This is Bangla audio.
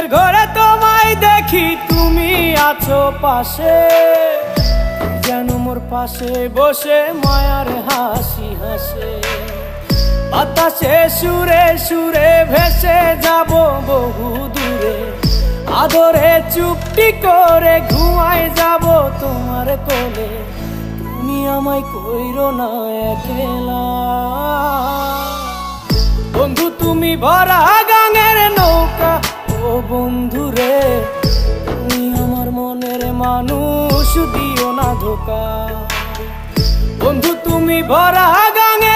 ঘুমের ঘরে তোমায় দেখি তুমি আছো পাশে, যেন মোর পাশে বসে মায়ার হাসি হাসে। বাতাসে সুরে সুরে ভেসে যাব বহু দূরে, আদরে চুপটি করে ঘুমায় যাব তোমার কোলে। তুমি আমায় কইরো না একলা বন্ধু, তুমি ভরা গাঙের নৌকা। ও বন্ধু রে, তুমি আমার মনের মানুষ, দিও না ধোকা। বন্ধু তুমি ভরা গাঙের